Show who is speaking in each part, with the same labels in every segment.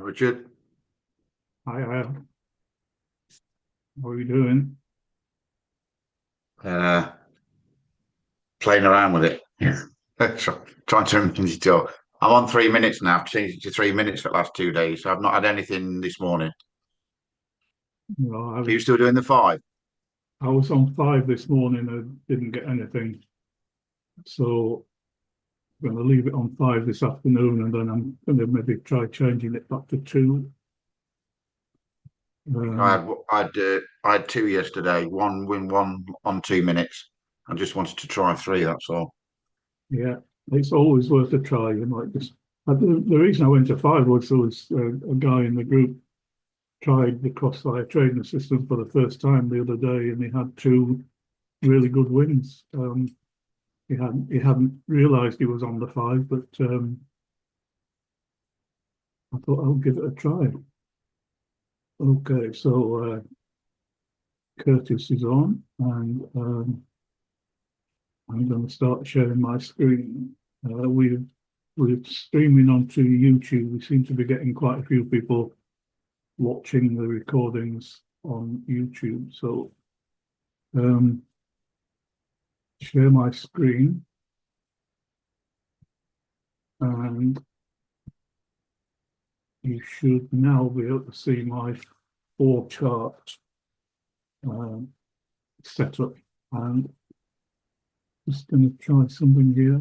Speaker 1: Richard,
Speaker 2: Hi, how are you doing?
Speaker 1: uh, playing around with it. Yeah. Trying to tell. I'm on 3 minutes now. I've changed it to 3 minutes for the last 2 days, so I've not had anything this morning.
Speaker 2: Well,
Speaker 1: Are you still doing the five?
Speaker 2: I was on 5 this morning. I didn't get anything, so I'm going to leave it on 5 this afternoon, and then I'm going to maybe try changing it back to 2.
Speaker 1: I
Speaker 2: Um,
Speaker 1: had I had two yesterday. One win, one on 2 minutes. I just wanted to try three. That's all.
Speaker 2: yeah, it's always worth a try. Just the reason I went to 5 was there was a guy in the group tried the Crossfire trading system for the first time the other day, and he had 2 really good wins. He hadn't realised he was on the 5, but I thought I'll give it a try. Okay, so Curtis is on, and I'm going to start sharing my screen. We're streaming onto YouTube. We seem to be getting quite a few people watching the recordings on YouTube. So um, share my screen, and you should now be able to see my 4 chart um, setup. And just going to try something here.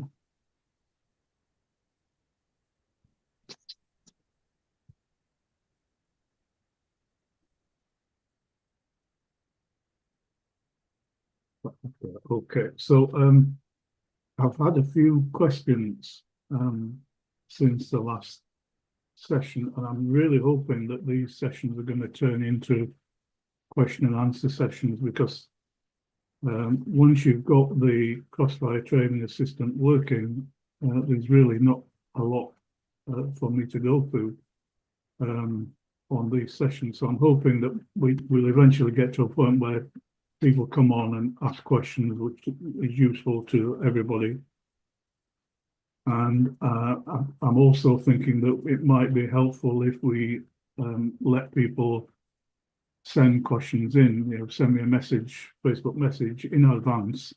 Speaker 2: Okay, so I've had a few questions since the last session, and I'm really hoping that these sessions are going to turn into question and answer sessions, because once you've got the Crossfire Training Assistant working, there's really not a lot for me to go through on these sessions. So I'm hoping that we'll eventually get to a point where people come on and ask questions, which is useful to everybody. And I'm also thinking that it might be helpful if we let people send questions in, send me a message, Facebook message in advance,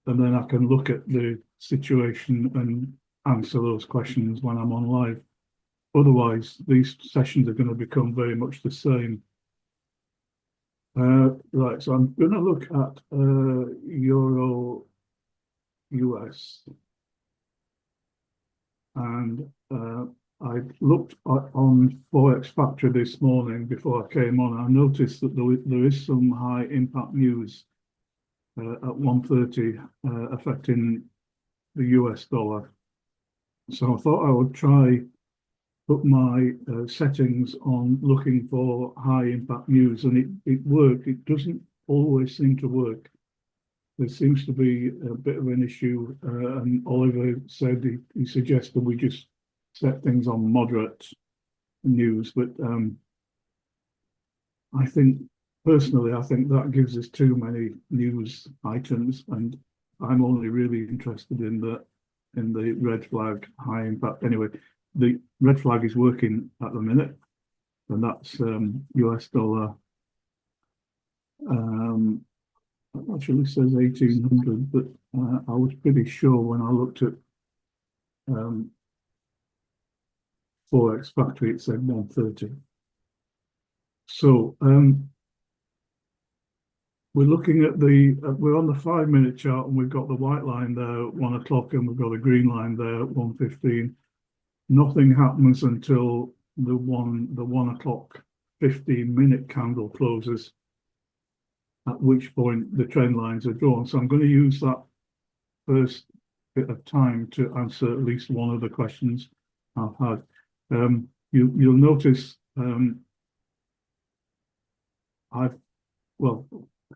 Speaker 2: and then I can look at the situation and answer those questions when I'm on live. Otherwise, these sessions are going to become very much the same. Right, so I'm going to look at Euro US. And I looked on Forex Factory this morning before I came on. I noticed that there is some high impact news at 1:30 affecting the US dollar. So I thought I would try put my settings on looking for high impact news, and it worked. It doesn't always seem to work. There seems to be a bit of an issue, and Oliver said he suggested we just set things on moderate news, but I think personally, I think that gives us too many news items, and I'm only really interested in the red flag high impact. Anyway, the red flag is working at the minute, and that's US dollar. Actually says 1800, but I was pretty sure when I looked at um, Forex Factory, it said 130. So we're looking at we're on the 5 minute chart, and we've got the white line there at 1 o'clock, and we've got a green line there at 1:15. Nothing happens until the 1 o'clock 15-minute candle closes, at which point the trend lines are drawn. So I'm going to use that first bit of time to answer at least one of the questions I've had. You'll notice a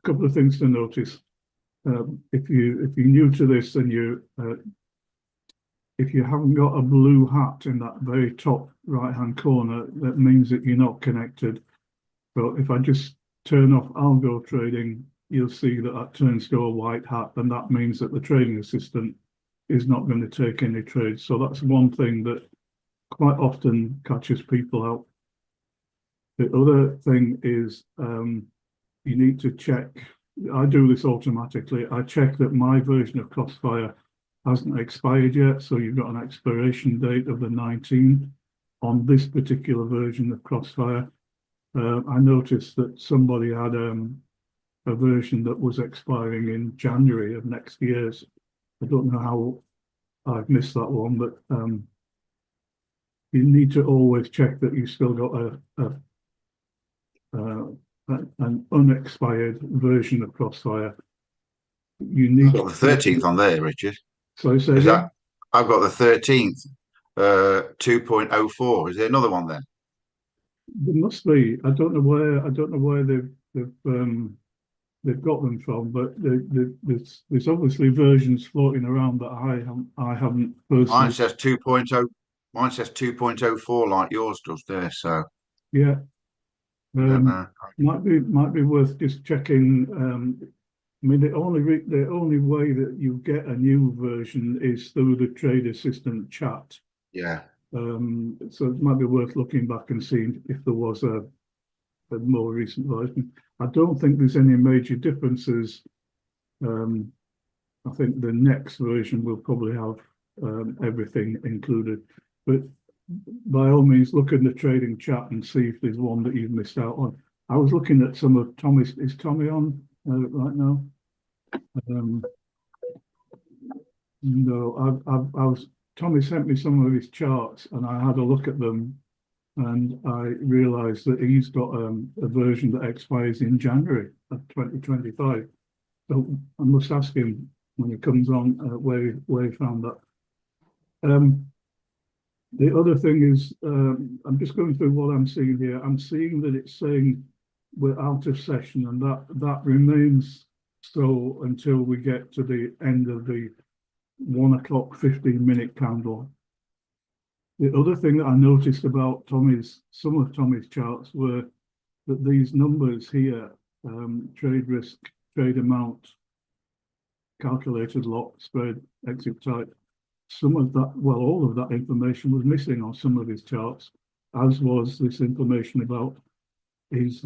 Speaker 2: couple of things to notice. If you're new to this, and if you haven't got a blue hat in that very top right hand corner, that means that you're not connected. So if I just turn off algo trading, you'll see that turns to a white hat, and that means that the trading assistant is not going to take any trades. So that's one thing that quite often catches people out. The other thing is you need to check. I do this automatically. I check that my version of Crossfire hasn't expired yet. So you've got an expiration date of the 19th on this particular version of Crossfire. I noticed that somebody had a version that was expiring in January of next year's. I don't know how I've missed that one, but you need to always check that you've still got an unexpired version of Crossfire. You
Speaker 1: I've
Speaker 2: need
Speaker 1: got the 13th on there, Richard.
Speaker 2: So say
Speaker 1: Is
Speaker 2: again?
Speaker 1: that? I've got the 13th, 2.04. Is there another one then?
Speaker 2: There must be. I don't know where. I don't know where they've got them from, but there's obviously versions floating around that I haven't
Speaker 1: Mine
Speaker 2: personally.
Speaker 1: says 2.0. Mine says 2.04 like yours does there. So
Speaker 2: Yeah,
Speaker 1: I don't know.
Speaker 2: might be worth just checking. I mean, the only way that you get a new version is through the trade assistant chat.
Speaker 1: Yeah.
Speaker 2: So it might be worth looking back and seeing if there was a more recent version. I don't think there's any major differences. I think the next version will probably have everything included, but by all means, look in the trading chat and see if there's one that you've missed out on. I was looking at some of Tommy's. Is Tommy on right now? No, I was. Tommy sent me some of his charts, and I had a look at them, and I realised that he's got a version that expires in January of 2025. So I must ask him when he comes on where he found that. The other thing is, I'm just going through what I'm seeing here. I'm seeing that it's saying we're out of session, and that remains so until we get to the end of the 1 o'clock 15-minute candle. The other thing that I noticed about some of Tommy's charts were that these numbers here, trade risk, trade amount, calculated lot, spread, exit type, some of that, well, all of that information was missing on some of his charts, as was this information about his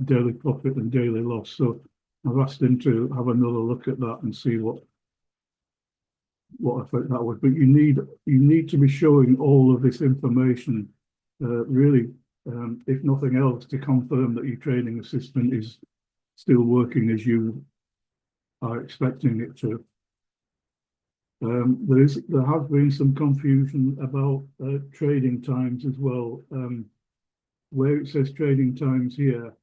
Speaker 2: daily profit and daily loss. So I've asked him to have another look at that and see what I think that was. But you need to be showing all of this information, really, if nothing else, to confirm that your trading assistant is still working as you are expecting it to. There has been some confusion about trading times as well. Where it says trading times here,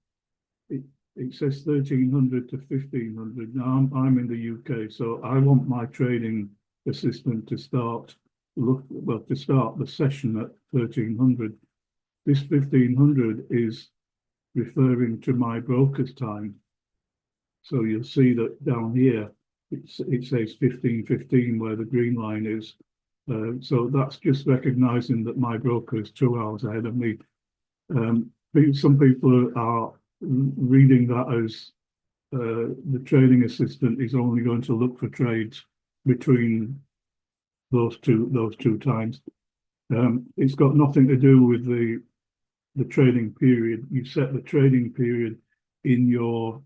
Speaker 2: it says 1300 to 1500. Now I'm in the UK, so I want my trading assistant to start the session at 1300. This 1500 is referring to my broker's time. So you'll see that down here it says 1515 where the green line is. So that's just recognizing that my broker is 2 hours ahead of me. Some people are reading that as the trading assistant is only going to look for trades between those two times. It's got nothing to do with the trading period. You set the trading period in your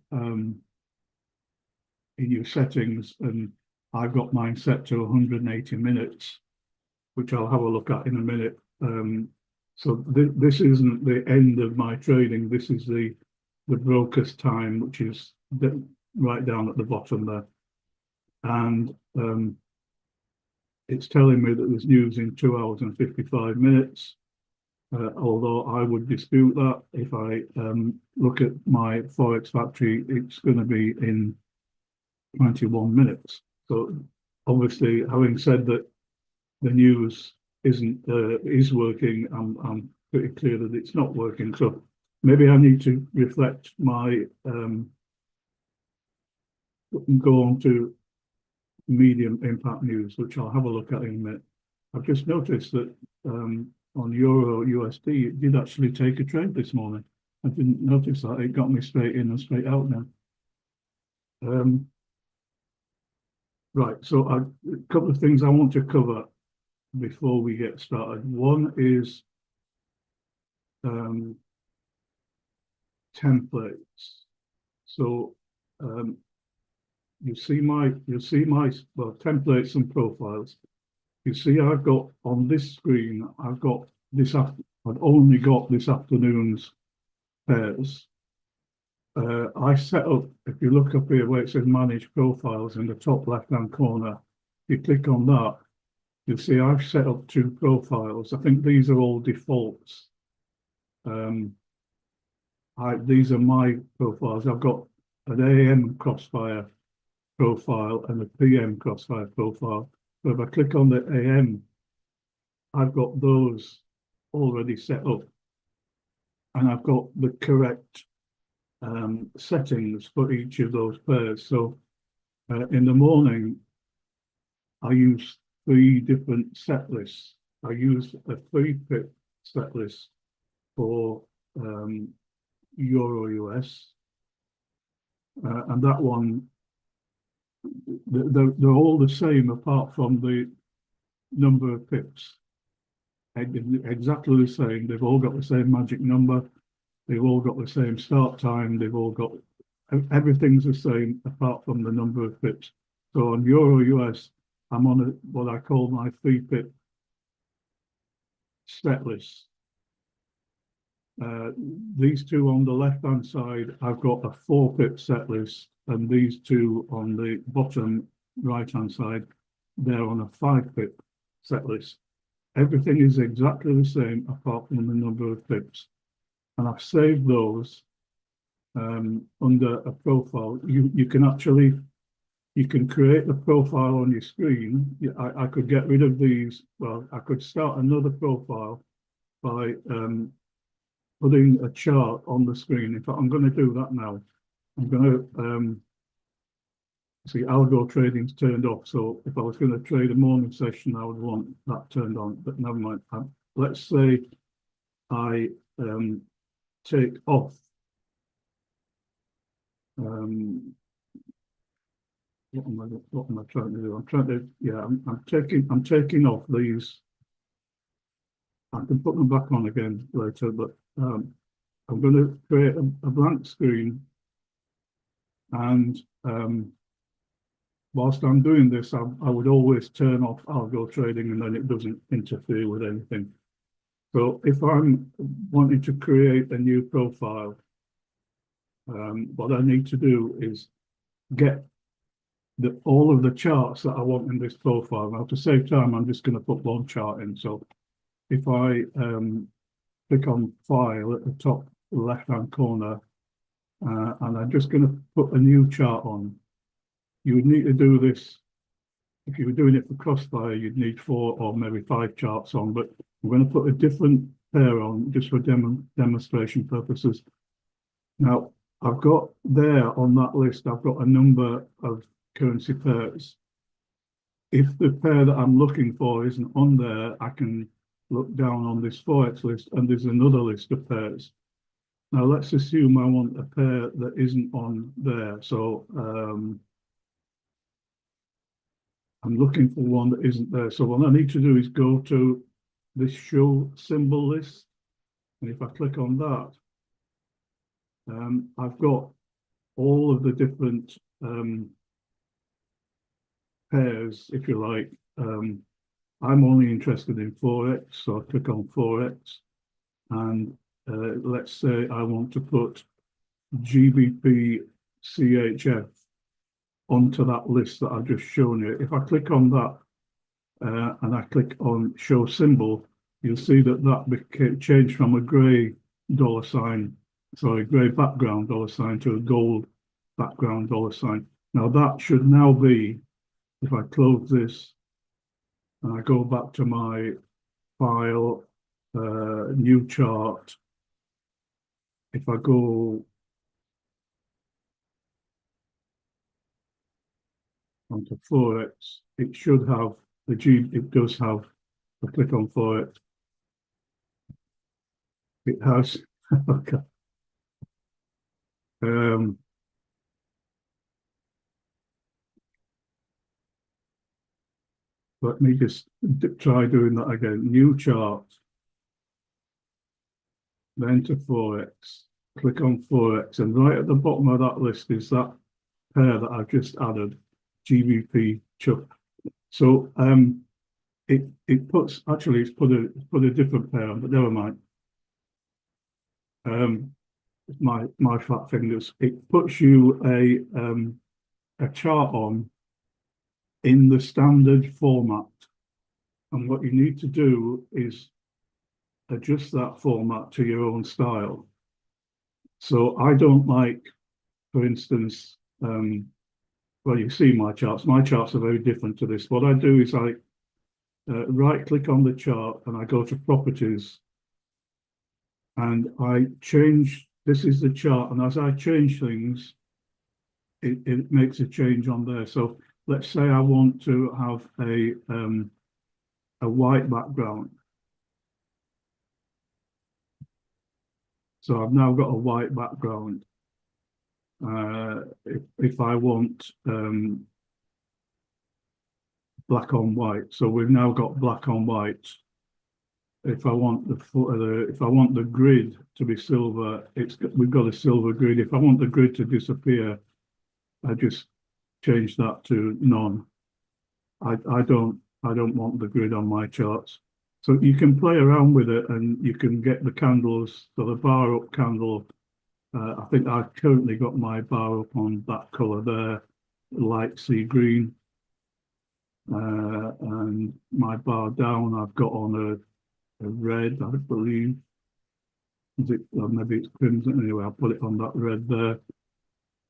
Speaker 2: settings, and I've got mine set to 180 minutes, which I'll have a look at in a minute. So this isn't the end of my trading. This is the broker's time, which is right down at the bottom there. And it's telling me that there's news in 2 hours and 55 minutes. Although I would dispute that. If I look at my Forex Factory, it's going to be in 21 minutes. So obviously, having said that the news is working, I'm pretty clear that it's not working. So maybe I need to reflect my go on to medium impact news, which I'll have a look at in a minute. I've just noticed that on Euro USD, it did actually take a trade this morning. I didn't notice that. It got me straight in and straight out now. Right, so a couple of things I want to cover before we get started. One is templates. So you'll see my well, templates and profiles. You see, I've got on this screen, I've only got this afternoon's pairs. I set up, if you look up here where it says manage profiles in the top left-hand corner, you click on that, you'll see I've set up 2 profiles. I think these are all defaults. These are my profiles. I've got an AM Crossfire profile and a PM Crossfire profile. So if I click on the AM, I've got those already set up, and I've got the correct settings for each of those pairs. So in the morning, I use 3 different set lists. I use a 3-pip set list for Euro US, and that one, they're all the same apart from the number of pips. Exactly the same. They've all got the same magic number. They've all got the same start time. They've all got, everything's the same apart from the number of pips. So on Euro US, I'm on what I call my 3-pip set list. These 2 on the left-hand side, I've got a 4-pip set list, and these 2 on the bottom right-hand side, they're on a 5-pip set list. Everything is exactly the same apart from the number of pips. And I've saved those under a profile. You can create the profile on your screen. I could get rid of these. Well, I could start another profile by putting a chart on the screen. In fact, I'm going to do that now. I'm going to see algo trading's turned off. So if I was going to trade a morning session, I would want that turned on, but never mind. Let's say I take off what am I trying to do? I'm trying to, yeah, I'm taking off these. I can put them back on again later, but I'm going to create a blank screen, and whilst I'm doing this, I would always turn off algo trading, and then it doesn't interfere with anything. So if I'm wanting to create a new profile, what I need to do is get all of the charts that I want in this profile. Now, to save time, I'm just going to put one chart in. So if I click on File at the top left-hand corner, and I'm just going to put a new chart on. You would need to do this. If you were doing it for Crossfire, you'd need 4 or maybe 5 charts on, but I'm going to put a different pair on just for demonstration purposes. Now, I've got there on that list, I've got a number of currency pairs. If the pair that I'm looking for isn't on there, I can look down on this Forex list, and there's another list of pairs. Now, let's assume I want a pair that isn't on there. So I'm looking for one that isn't there. So what I need to do is go to this show symbol list. And if I click on that, I've got all of the different pairs, if you like. I'm only interested in Forex, so I click on Forex. And let's say I want to put GBP CHF onto that list that I've just shown you. If I click on that and I click on show symbol, you'll see that that changed from a grey grey background dollar sign to a gold background dollar sign. Now that should now be, if I close this and I go back to my file, new chart, if I go onto Forex, it should have it does have, I click on Forex, it has, okay. Let me just try doing that again. New chart, then to Forex, click on 4X, and right at the bottom of that list is that pair that I've just added, GBP Chuck. So it puts, actually it's put a different pair on, but never mind. My fat fingers. It puts you a chart on in the standard format, and what you need to do is adjust that format to your own style. So I don't like, for instance, well, you see my charts. My charts are very different to this. What I do is I right click on the chart and I go to properties and I change, this is the chart, and as I change things, it makes a change on there. So let's say I want to have a white background. So I've now got a white background. If I want black on white, so we've now got black on white. If I want the grid to be silver, we've got a silver grid. If I want the grid to disappear, I just change that to none. I don't want the grid on my charts. So you can play around with it, and you can get the candles. So the bar up candle, I think I've currently got my bar up on that colour there, light sea green. And my bar down, I've got on a red, I believe. Is it, or maybe it's crimson. Anyway, I'll put it on that red there.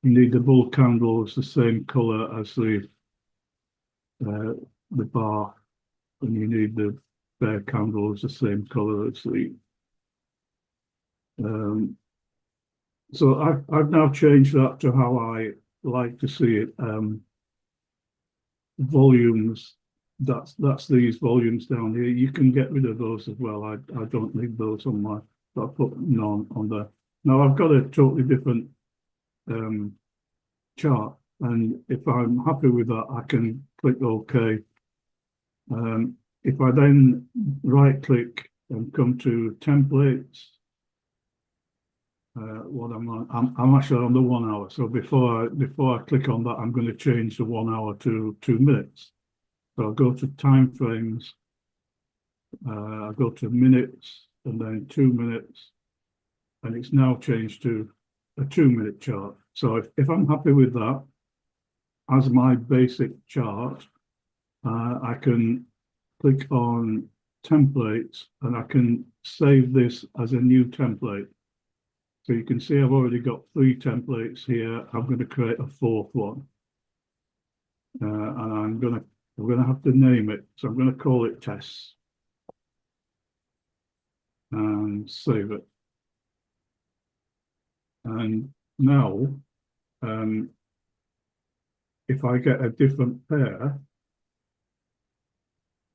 Speaker 2: You need the bull candles the same colour as the bar, and you need the bear candles the same colour as the. So I've now changed that to how I like to see it. Volumes. That's these volumes down here. You can get rid of those as well. I don't leave those on my. I put none on there. Now I've got a totally different chart, and if I'm happy with that, I can click OK. If I then right click and come to templates, what I'm actually on the 1 hour. So before I click on that, I'm going to change the 1 hour to 2 minutes. So I'll go to time frames. I'll go to minutes and then 2 minutes, and it's now changed to a 2-minute chart. So if I'm happy with that as my basic chart, I can click on templates and I can save this as a new template. So you can see I've already got 3 templates here. I'm going to create a 4th one, and I'm going to have to name it. So I'm going to call it tests and save it. And now, if I get a different pair,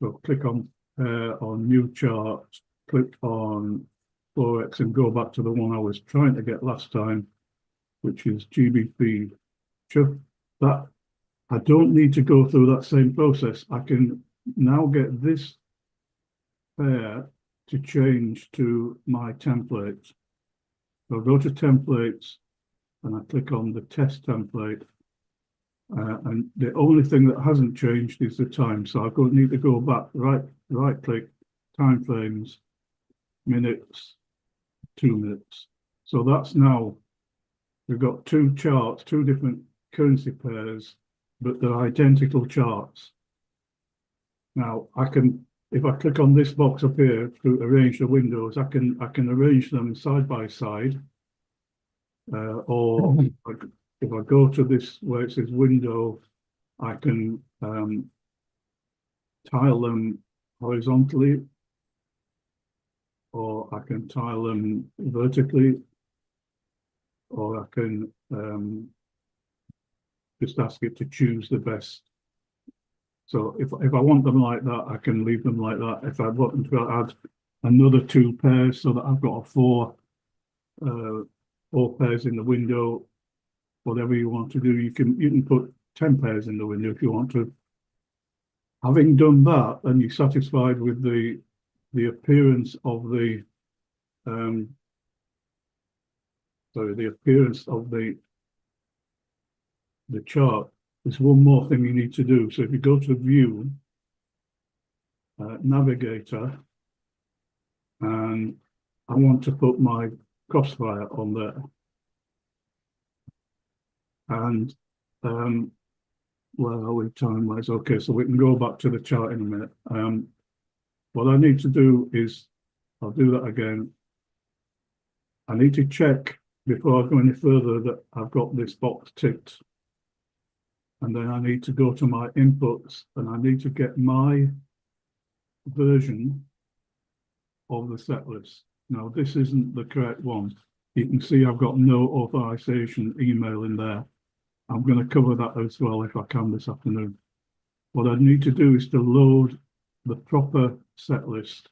Speaker 2: so click on pair on new chart, click on 4X and go back to the one I was trying to get last time, which is GBP. That I don't need to go through that same process. I can now get this pair to change to my template. So I'll go to templates and I click on the test template. And the only thing that hasn't changed is the time. So I need to go back, right click, time frames, minutes, 2 minutes. So that's now, we've got 2 charts, 2 different currency pairs, but they're identical charts. Now I can, if I click on this box up here to arrange the windows, I can arrange them side by side. Or if I go to this where it says window, I can tile them horizontally, or I can tile them vertically, or I can just ask it to choose the best. So if I want them like that, I can leave them like that. If I want them to add another 2 pairs so that I've got a 4 pairs in the window, whatever you want to do, you can put 10 pairs in the window if you want to. Having done that, and you're satisfied with the appearance of the sorry, the appearance of the chart, there's one more thing you need to do. So if you go to View, Navigator, and I want to put my Crossfire on there. And where are we time-wise? Okay, so we can go back to the chart in a minute. What I need to do is, I'll do that again. I need to check before I go any further that I've got this box ticked. And then I need to go to my inputs and I need to get my version of the set list. Now, this isn't the correct one. You can see I've got no authorization email in there. I'm going to cover that as well if I can this afternoon. What I need to do is to load the proper set list.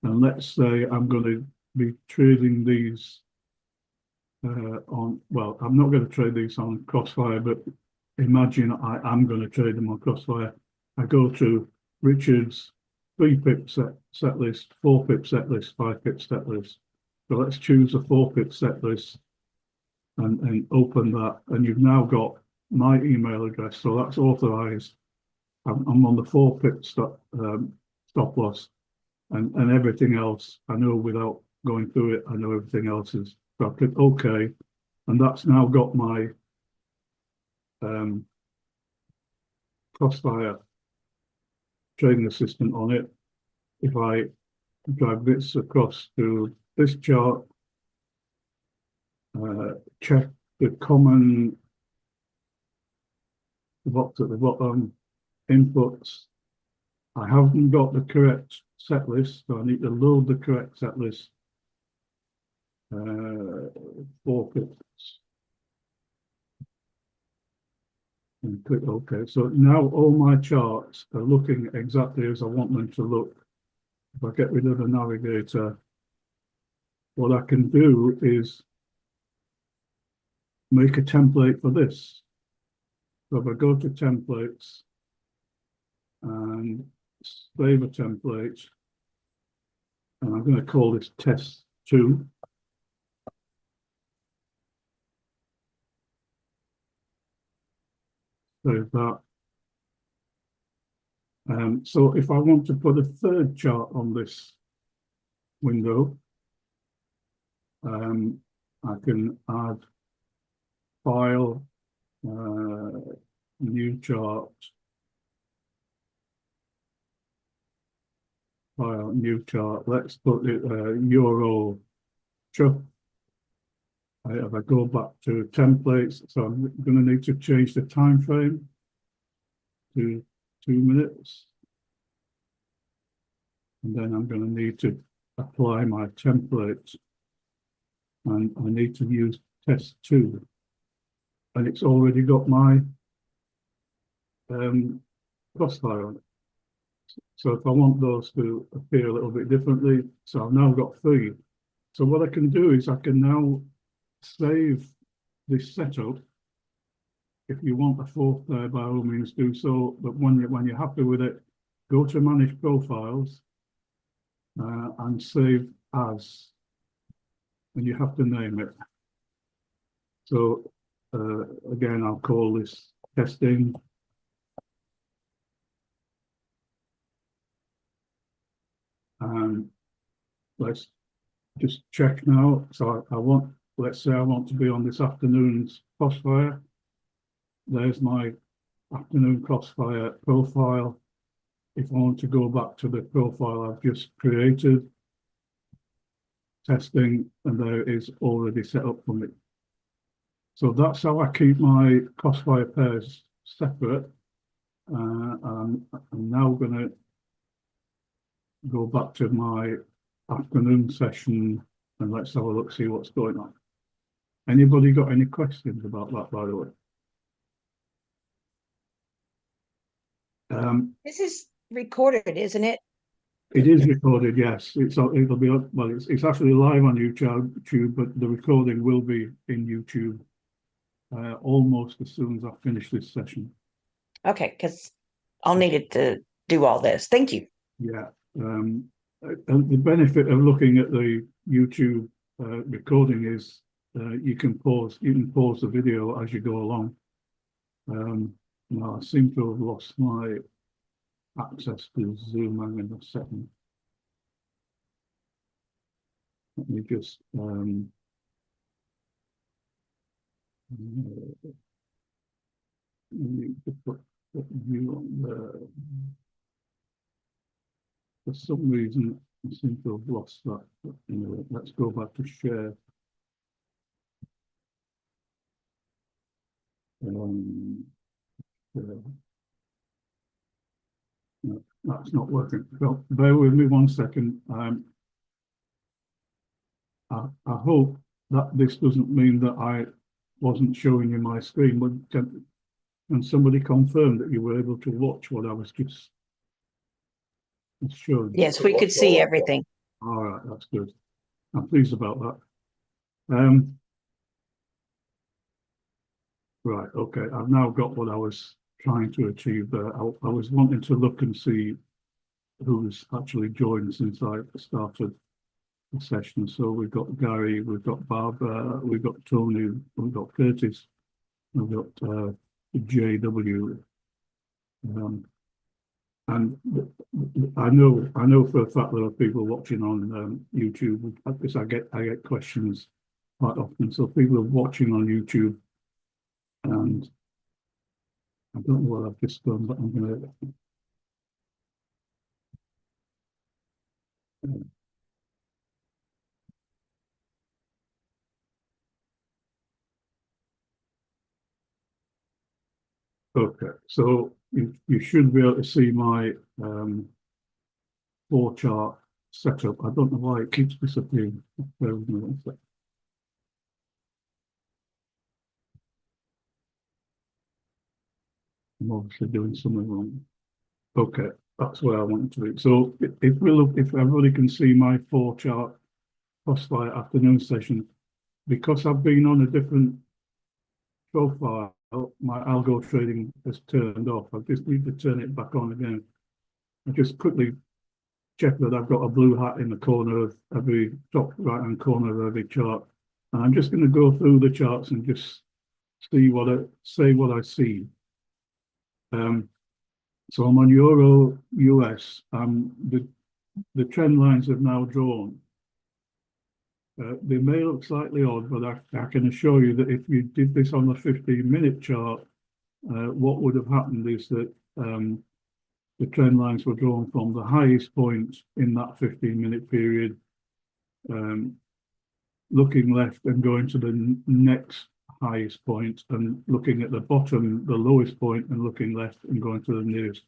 Speaker 2: And let's say I'm going to be trading these well, I'm not going to trade these on Crossfire, but imagine I am going to trade them on Crossfire. I go to Richard's 3-pip set list, 4-pip set list, 5-pip set list. So let's choose a 4-pip set list and open that. And you've now got my email address. So that's authorized. I'm on the 4-pip stop loss and everything else. I know without going through it, I know everything else is. So I click OK. And that's now got my Crossfire trading assistant on it. If I drag this across to this chart, check the common box at the bottom, inputs. I haven't got the correct set list, so I need to load the correct set list. 4 pips. And click OK. So now all my charts are looking exactly as I want them to look. If I get rid of the navigator, what I can do is make a template for this. So if I go to templates and save a template, and I'm going to call this test 2. Save that. So if I want to put a third chart on this window, I can add file, new chart, file, new chart. Let's put it Euro. Sure. If I go back to templates, so I'm going to need to change the time frame to 2 minutes. And then I'm going to need to apply my template. And I need to use test 2. And it's already got my Crossfire on it. So if I want those to appear a little bit differently, so I've now got 3. So what I can do is I can now save this setup. If you want a 4th there, by all means do so. But when you're happy with it, go to Manage Profiles and save as, and you have to name it. So again, I'll call this testing. And let's just check now. So I want, let's say I want to be on this afternoon's Crossfire. There's my afternoon Crossfire profile. If I want to go back to the profile I've just created, testing, and there it is already set up for me. So that's how I keep my Crossfire pairs separate. I'm now going to go back to my afternoon session and let's have a look, see what's going on. Anybody got any questions about that, by the way?
Speaker 3: This is recorded, isn't it?
Speaker 2: It is recorded, yes. It'll be well. It's actually live on YouTube, but the recording will be in YouTube almost as soon as I finish this session.
Speaker 3: Okay, because I'll need it to do all this. Thank you.
Speaker 2: Yeah. And the benefit of looking at the YouTube recording is you can pause the video as you go along. Now I seem to have lost my access to Zoom. I'm in a second. Let me just need to put view on there. For some reason, I seem to have lost that. But anyway, let's go back to share. No, that's not working. Well, bear with me 1 second. I hope that this doesn't mean that I wasn't showing you my screen. But can somebody confirm that you were able to watch what I was just showing?
Speaker 3: Yes, we could see everything.
Speaker 2: All right, that's good. I'm pleased about that. Right, okay. I've now got what I was trying to achieve there. I was wanting to look and see who's actually joined since I started the session. So we've got Gary, we've got Barbara, we've got Tony, we've got Curtis, we've got JW. And I know for a fact there are people watching on YouTube, because I get questions quite often. So people are watching on YouTube, and I don't know what I've just done, but I'm going to. Okay, so you should be able to see my flow chart setup. I don't know why it keeps disappearing. Bear with me 1 sec. I'm obviously doing something wrong. Okay, that's where I want it to be. So if everybody can see my flow chart Crossfire afternoon session, because I've been on a different profile, my algo trading has turned off. I just need to turn it back on again. I just quickly check that I've got a blue hat in the corner of every top right hand corner of every chart. And I'm just going to go through the charts and just see what I see. So I'm on Euro US. The trend lines have now drawn. They may look slightly odd, but I can assure you that if you did this on a 15-minute chart, what would have happened is that the trend lines were drawn from the highest point in that 15-minute period, looking left and going to the next highest point, and looking at the bottom, the lowest point, and looking left and going to the nearest.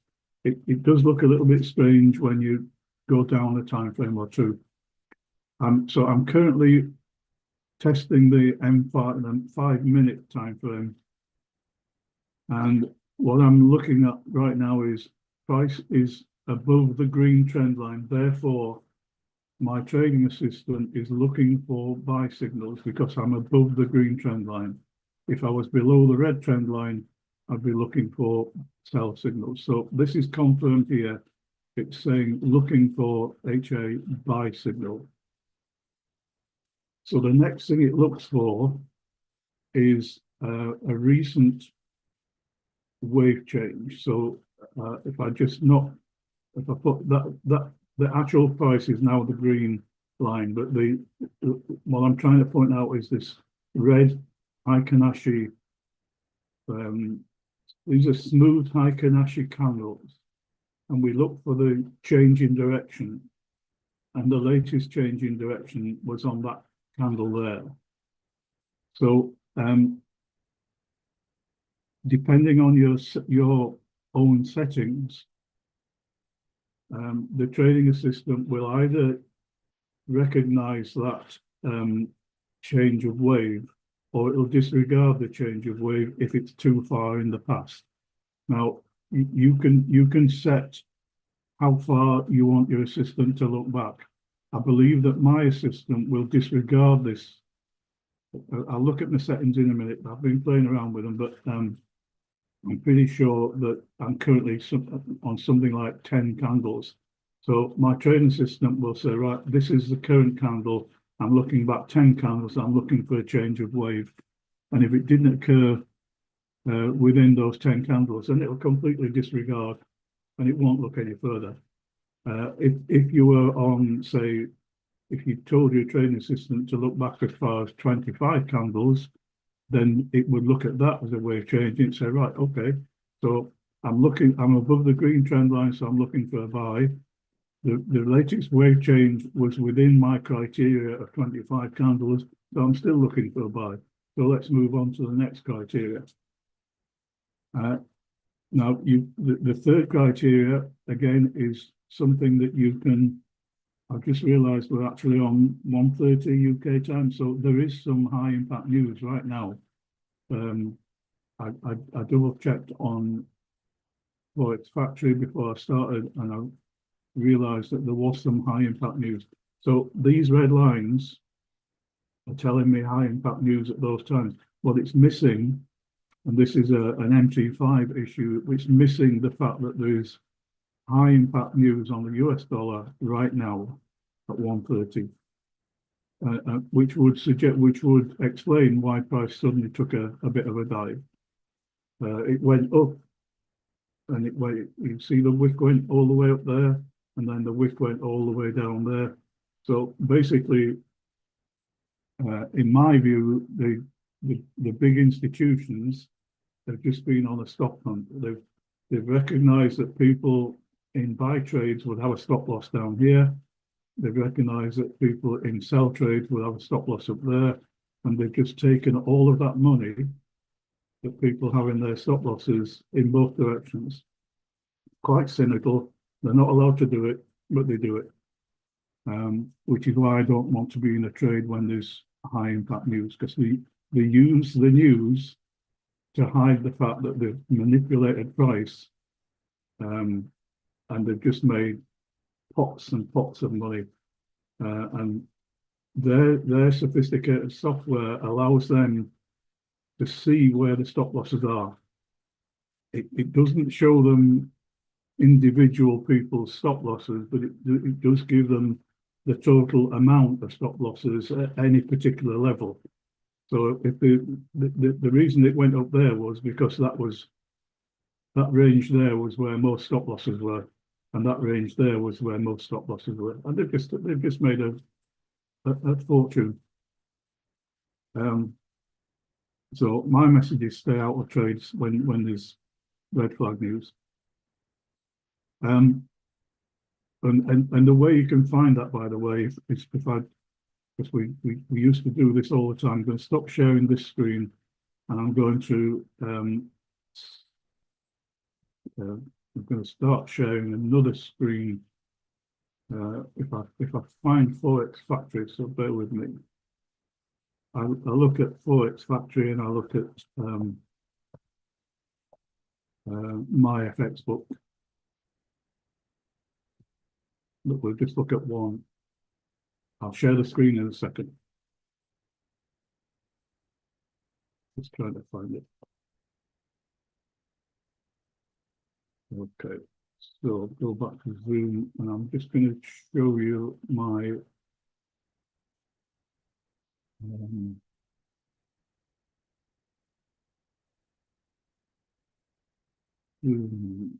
Speaker 2: It does look a little bit strange when you go down a time frame or two. So I'm currently testing the M5 and 5-minute time frame, and what I'm looking at right now is price is above the green trend line. Therefore, my trading assistant is looking for buy signals because I'm above the green trend line. If I was below the red trend line, I'd be looking for sell signals. So this is confirmed here. It's saying looking for HA buy signal. So the next thing it looks for is a recent wave change. So if I put that the actual price is now the green line, but what I'm trying to point out is this red Heikin-Ashi. These are smooth Heikin-Ashi candles, and we look for the change in direction, and the latest change in direction was on that candle there. So depending on your own settings, the trading assistant will either recognize that change of wave, or it'll disregard the change of wave if it's too far in the past. Now, you can set how far you want your assistant to look back. I believe that my assistant will disregard this. I'll look at my settings in a minute. I've been playing around with them, but I'm pretty sure that I'm currently on something like 10 candles. So my trading assistant will say, right, this is the current candle. I'm looking back 10 candles, I'm looking for a change of wave. And if it didn't occur within those 10 candles, then it will completely disregard and it won't look any further. If you were on, say, if you told your trading assistant to look back as far as 25 candles, then it would look at that as a wave change and say, right, okay, so I'm above the green trend line, so I'm looking for a buy. The latest wave change was within my criteria of 25 candles, so I'm still looking for a buy. So let's move on to the next criteria. Now, the third criteria, again, is something that you can, I've just realized we're actually on 1:30 UK time, so there is some high impact news right now. I double checked on Forex Factory before I started, and I realized that there was some high impact news. So these red lines are telling me high impact news at those times. What it's missing, and this is an MT5 issue, which is missing the fact that there's high impact news on the US dollar right now at 1:30, which would explain why price suddenly took a bit of a dive. It went up, and you see the wick went all the way up there, and then the wick went all the way down there. So basically, in my view, the big institutions have just been on a stop hunt. They've recognised that people in buy trades would have a stop loss down here. They've recognised that people in sell trades would have a stop loss up there, and they've just taken all of that money that people have in their stop losses in both directions. Quite cynical. They're not allowed to do it, but they do it. Which is why I don't want to be in a trade when there's high impact news, because they use the news to hide the fact that they've manipulated price, and they've just made pots and pots of money. And their sophisticated software allows them to see where the stop losses are. It doesn't show them individual people's stop losses, but it does give them the total amount of stop losses at any particular level. So if the reason it went up there was because that range there was where most stop losses were, and that range there was where most stop losses were, and they've just made a fortune. So my message is stay out of trades when there's red flag news. And the way you can find that, by the way, is because we used to do this all the time. I'm going to stop sharing this screen, and I'm going to start sharing another screen. If I find Forex Factory, so bear with me. I look at Forex Factory and I look at my FX book. Look, we'll just look at one. I'll share the screen in a second. Just trying to find it. Okay, so go back to Zoom, and I'm just going to show you my Zoom.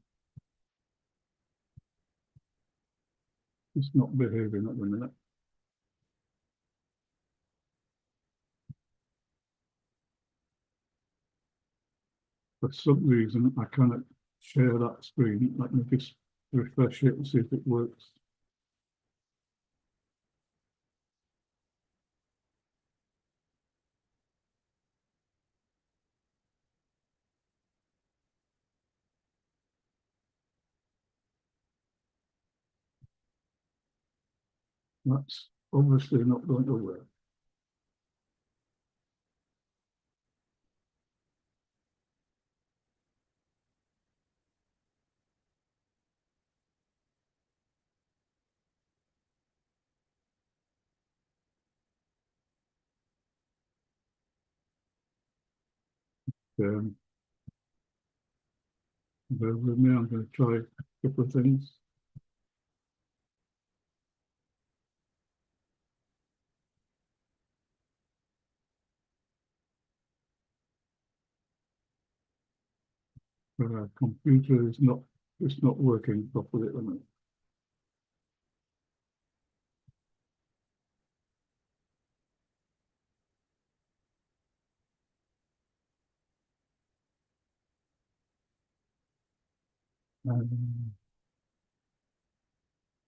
Speaker 2: It's not behaving at the minute. For some reason, I cannot share that screen. Let me just refresh it and see if it works. That's obviously not going to work. Um, Bear with me, I'm going to try a couple of things. Computer is not, it's not working properly at the minute.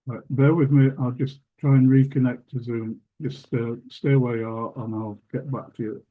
Speaker 2: Right, bear with me, I'll just try and reconnect to Zoom. Just stay where you are and I'll get back to you.